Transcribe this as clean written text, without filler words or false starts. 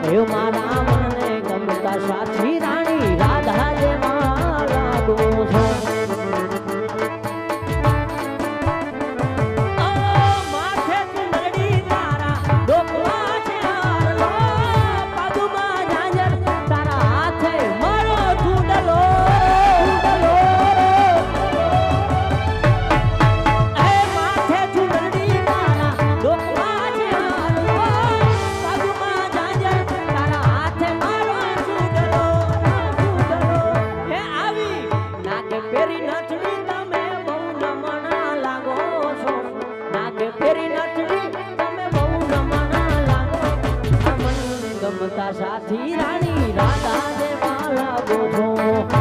હે મારા મનને ગમતા સાથી રાણી રાધા જેવા લાગો છો સાથી રાણી રાધા દેવા લાગો છો